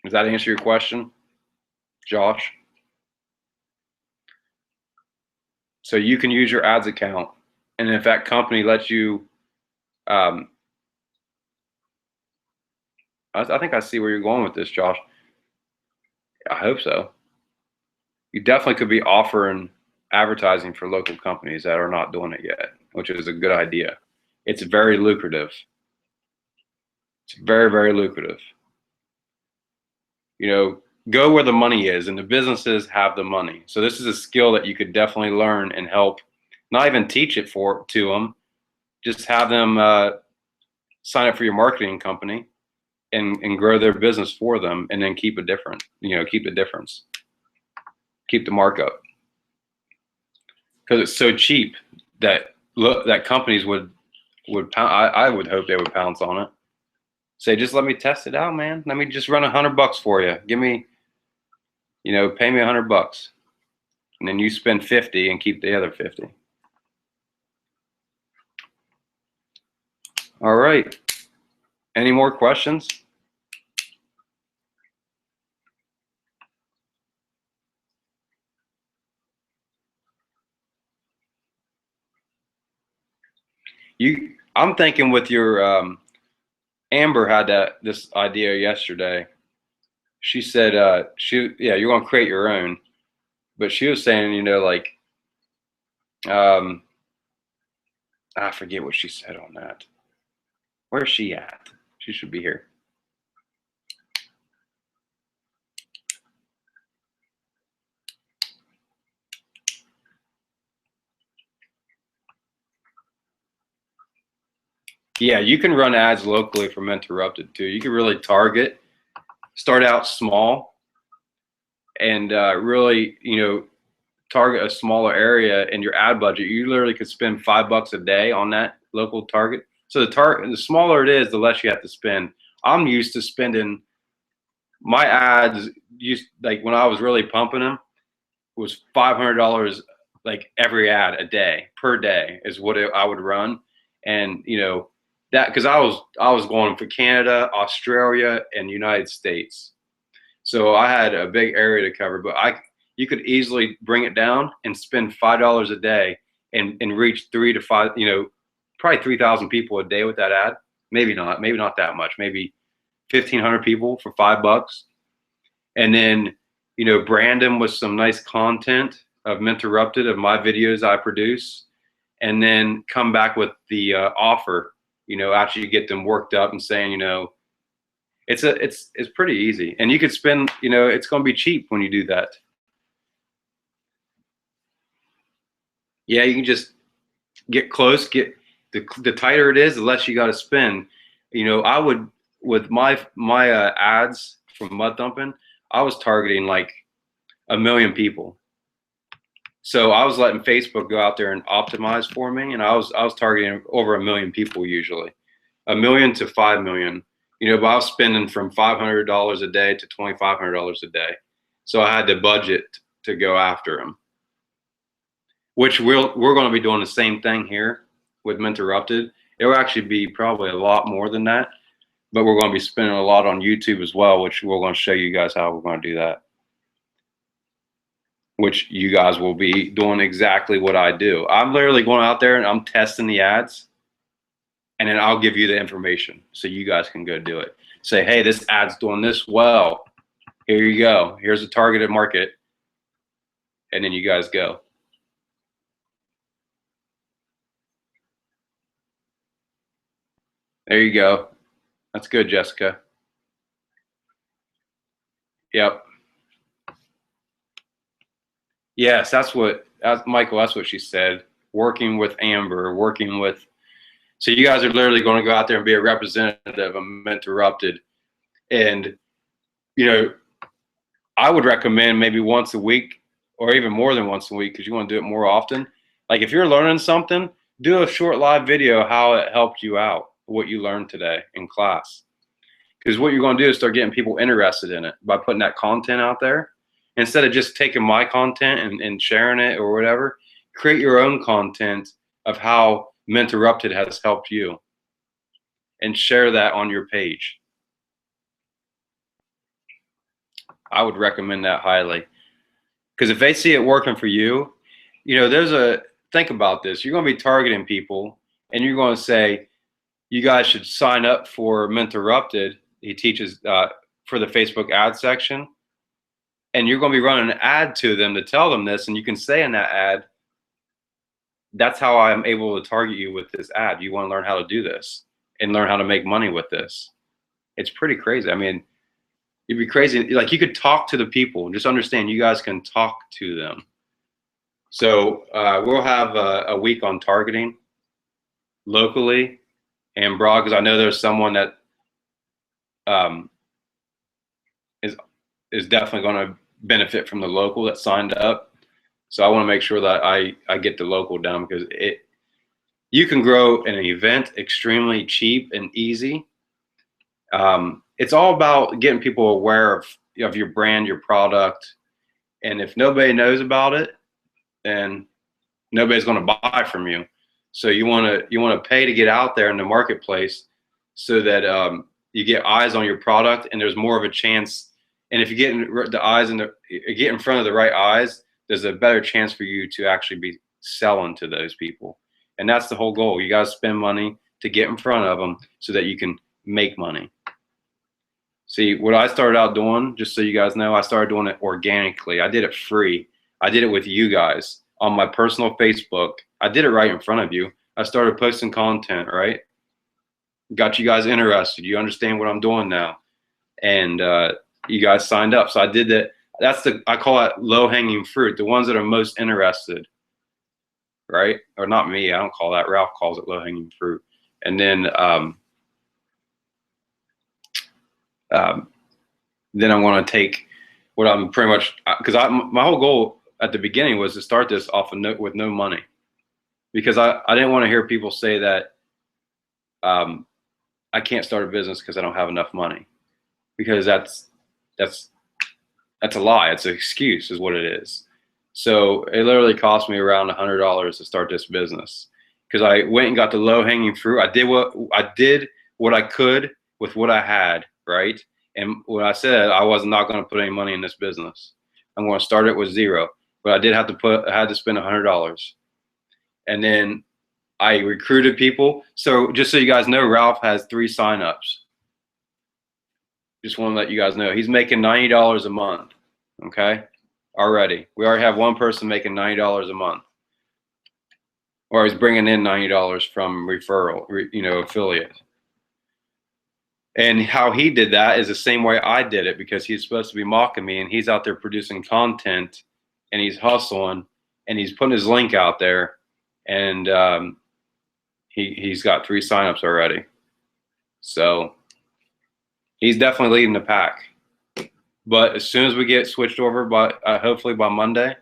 Does that answer your question, Josh? So you can use your ads account, and if that company lets you, I think I see where you're going with this, Josh. I hope so. You definitely could be offering advertising for local companies that are not doing it yet, which is a good idea. It's very lucrative. It's very, very lucrative. You know, go where the money is, and the businesses have the money. So this is a skill that you could definitely learn and help, not even teach it to them, just have them sign up for your marketing company and grow their business for them, and then keep a different, keep the difference, keep the markup, because it's so cheap that that companies would I would hope they would pounce on it. Say, just let me test it out, man. Let me just run $100 for you. Give me, pay me $100, and then you spend 50 and keep the other 50. All right. Any more questions? I'm thinking with your Amber had this idea yesterday. She said, you're gonna create your own, but she was saying, like, I forget what she said on that. Where's she at? She should be here. Yeah, you can run ads locally from Interrupted too. You can really start out small, and really, target a smaller area in your ad budget. You literally could spend $5 a day on that local target. So the smaller it is, the less you have to spend. I'm used to spending my ads, like when I was really pumping them, was $500 like every ad a day per day is what I would run. And that, because I was going for Canada, Australia, and United States. So I had a big area to cover, but you could easily bring it down and spend $5 a day and reach 3 to 5, probably 3,000 people a day with that ad. Maybe not that much, maybe 1,500 people for $5. And then, brand them with some nice content of Minterrupted, of my videos I produce, and then come back with the offer, after you get them worked up and saying, it's pretty easy. And you could spend, it's going to be cheap when you do that. Yeah, you can just get close, the tighter it is, the less you got to spend. I would, with my ads from Mud Thumping, I was targeting like 1 million people. So I was letting Facebook go out there and optimize for me, and I was targeting over 1 million people usually, 1 million to 5 million. But I was spending from $500 a day to $2,500 a day, so I had the budget to go after them. Which we're going to be doing the same thing here with Minterrupted. It will actually be probably a lot more than that, but we're going to be spending a lot on YouTube as well, which we're going to show you guys how we're going to do that. Which you guys will be doing exactly what I do. I'm literally going out there and I'm testing the ads, and then I'll give you the information so you guys can go do it. Say, hey, this ad's doing this well. Here you go. Here's a targeted market. And then you guys go. There you go. That's good, Jessica. Yep. Yes, Michael, that's what she said. Working with Amber, so you guys are literally going to go out there and be a representative of Minterrupted. And, I would recommend maybe once a week, or even more than once a week, because you want to do it more often. Like if you're learning something, do a short live video how it helped you out, what you learned today in class. Because what you're going to do is start getting people interested in it by putting that content out there. Instead of just taking my content and sharing it or whatever, create your own content of how Minterrupted has helped you and share that on your page. I would recommend that highly. Because if they see it working for you, think about this. You're going to be targeting people, and you're going to say, you guys should sign up for Minterrupted. He teaches for the Facebook ad section. and you're going to be running an ad to them to tell them this, and you can say in that ad, that's how I'm able to target you with this ad. You want to learn how to do this and learn how to make money with this. It's pretty crazy. I mean, you'd be crazy. Like, you could talk to the people and just understand you guys can talk to them. So we'll have a week on targeting locally and broad, because I know there's someone that is definitely going to benefit from the local that signed up. So I want to make sure that I get the local down, because you can grow an event extremely cheap and easy. It's all about getting people aware of your brand, your product, and if nobody knows about it, then nobody's going to buy from you. So you want to pay to get out there in the marketplace, so that you get eyes on your product, and there's more of a chance. And if you get in front of the right eyes, there's a better chance for you to actually be selling to those people. And that's the whole goal. You got to spend money to get in front of them so that you can make money. See, what I started out doing, just so you guys know, I started doing it organically. I did it free. I did it with you guys on my personal Facebook. I did it right in front of you. I started posting content, right? Got you guys interested. You understand what I'm doing now. And you guys signed up. So I did that. I call it low-hanging fruit, the ones that are most interested, right? Or not me, I don't call that. Ralph calls it low-hanging fruit. And then I'm going to take what I'm pretty much, because my whole goal at the beginning was to start this off with no money, because I didn't want to hear people say that I can't start a business because I don't have enough money, because that's a lie. It's an excuse, is what it is. So it literally cost me around $100 to start this business, because I went and got the low-hanging fruit. I did what I could with what I had, right? And when I said I was not going to put any money in this business, I'm going to start it with zero. But I had to spend $100, and then I recruited people. So just so you guys know, Ralph has 3 signups. Just want to let you guys know he's making $90 a month. Okay, already we already have one person making $90 a month, or he's bringing in $90 from referral, affiliate. And how he did that is the same way I did it, because he's supposed to be mocking me, and he's out there producing content, and he's hustling, and he's putting his link out there, and he's got 3 signups already. So he's definitely leading the pack. But as soon as we get switched over, hopefully by Monday,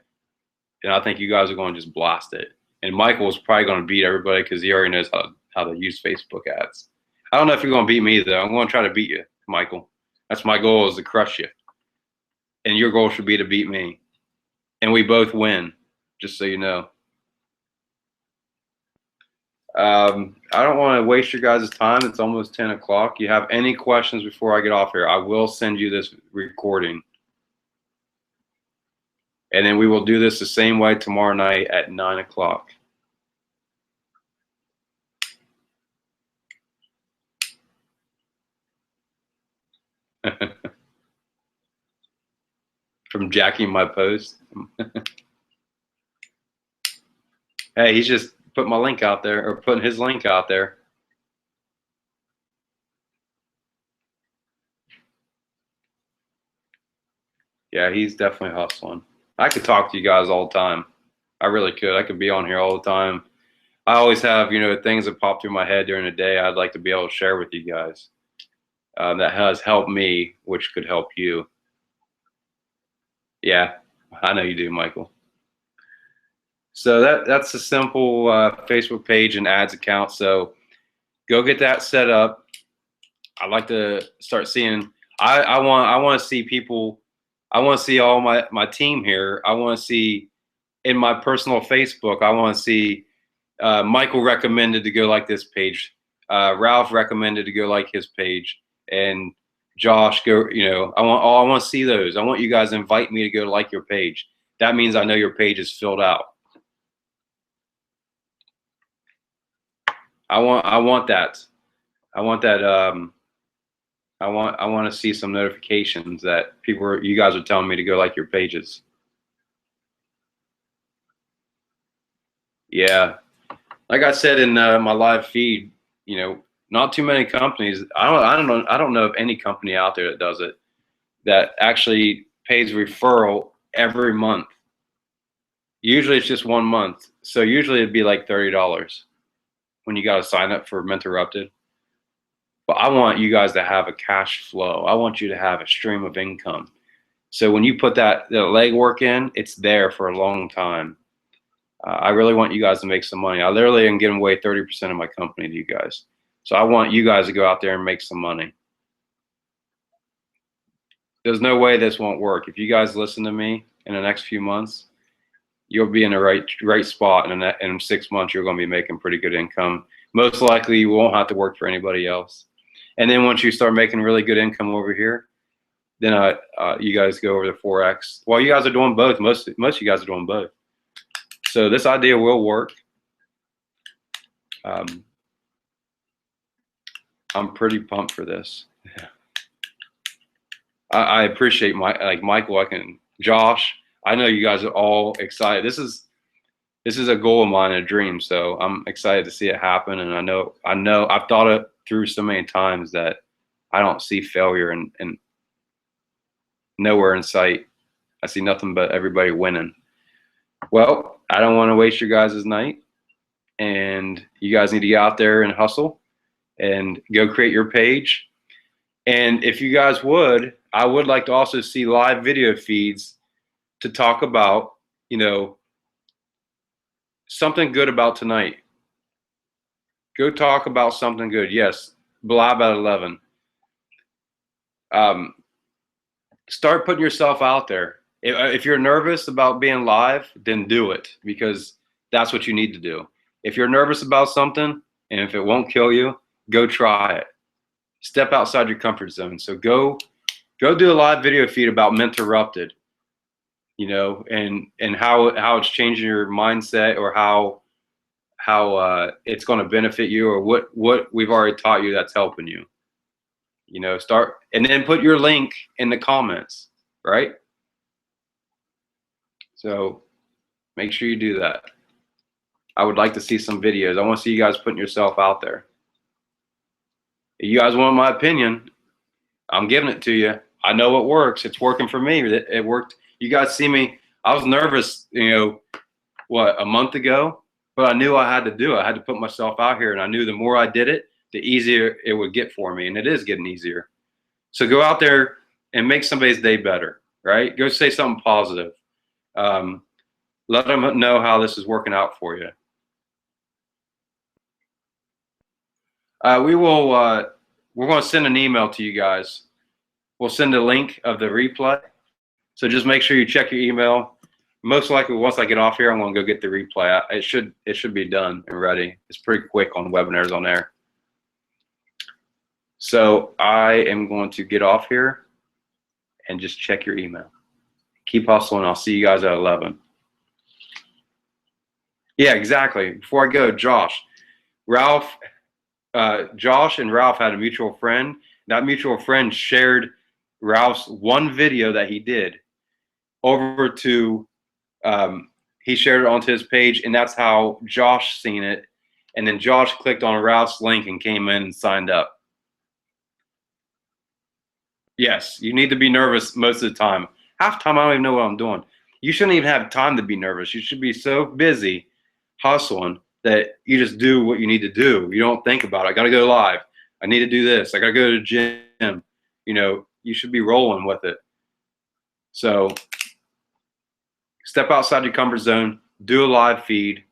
then I think you guys are going to just blast it. And Michael's probably going to beat everybody, because he already knows how to use Facebook ads. I don't know if you're going to beat me, though. I'm going to try to beat you, Michael. That's my goal, is to crush you. And your goal should be to beat me. And we both win, just so you know. I don't want to waste your guys' time. It's almost 10 o'clock. You have any questions before I get off here? I will send you this recording. And then we will do this the same way tomorrow night at 9 o'clock. From jacking my post. Hey, he's just put my link out there, or putting his link out there. Yeah, he's definitely hustling. I could talk to you guys all the time. I really could. I could be on here all the time. I always have, things that pop through my head during the day I'd like to be able to share with you guys. That has helped me, which could help you. Yeah, I know you do, Michael. So that's a simple Facebook page and ads account. So go get that set up. I'd like to start seeing. I want to see people. I want to see all my team here. I want to see in my personal Facebook. I want to see Michael recommended to go like this page. Ralph recommended to go like his page, and Josh go. I want to see those. I want you guys to invite me to go like your page. That means I know your page is filled out. I want that. I want that. I want to see some notifications that you guys are telling me to go like your pages. Yeah, like I said in my live feed, you know, not too many companies. I don't know of any company out there that does it, that actually pays referral every month. Usually it's just 1 month. So usually it'd be like $30 when you got to sign up for Mentorrupted. But I want you guys to have a cash flow. I want you to have a stream of income. So when you put that legwork in, it's there for a long time. I really want you guys to make some money. I literally am giving away 30% of my company to you guys. So I want you guys to go out there and make some money. There's no way this won't work. If you guys listen to me in the next few months, you'll be in the right spot. And in 6 months, you're going to be making pretty good income. Most likely, you won't have to work for anybody else. And then once you start making really good income over here, then you guys go over to Forex. Well, you guys are doing both. Most of you guys are doing both. So this idea will work. I'm pretty pumped for this. Yeah. I appreciate Michael, Josh. I know you guys are all excited. This is a goal of mine, a dream. So I'm excited to see it happen. And I know I've thought it through so many times that I don't see failure and nowhere in sight. I see nothing but everybody winning. Well, I don't want to waste your guys' night, and you guys need to get out there and hustle and go create your page. And if you guys would, I would like to also see live video feeds to talk about, you know, something good about tonight. Go talk about something good. Yes, Blab at 11. Start putting yourself out there. If you're nervous about being live, then do it, because that's what you need to do. If you're nervous about something and if it won't kill you, go try it. Step outside your comfort zone. So go do a live video feed about Mentorrupted, you know, and how it's changing your mindset, or how it's going to benefit you, or what we've already taught you that's helping you. You know, start, and then put your link in the comments, right? So make sure you do that. I would like to see some videos. I want to see you guys putting yourself out there. If you guys want my opinion, I'm giving it to you. I know it works. It's working for me. It worked. You guys see me. I was nervous, you know, a month ago, but I knew I had to do it. I had to put myself out here, and I knew the more I did it, the easier it would get for me, and it is getting easier. So go out there and make somebody's day better, right? Go say something positive. Let them know how this is working out for you. We're going to send an email to you guys. We'll send a link of the replay. So just make sure you check your email. Most likely, once I get off here, I'm going to go get the replay. It should be done and ready. It's pretty quick on webinars on there. So I am going to get off here and just check your email. Keep hustling. I'll see you guys at 11. Yeah, exactly. Before I go, Josh and Ralph had a mutual friend. That mutual friend shared Ralph's one video that he did over to, he shared it onto his page, and that's how Josh seen it. And then Josh clicked on Ralph's link and came in and signed up. Yes, you need to be nervous most of the time. Half the time, I don't even know what I'm doing. You shouldn't even have time to be nervous. You should be so busy hustling that you just do what you need to do. You don't think about it. I got to go live. I need to do this. I got to go to the gym. You know, you should be rolling with it. So step outside your comfort zone. Do a live feed.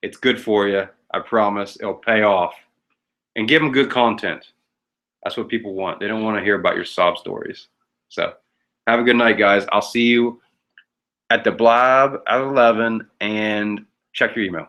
It's good for you. I promise. It'll pay off. And give them good content. That's what people want. They don't want to hear about your sob stories. So have a good night, guys. I'll see you at the Blab at 11, and check your email.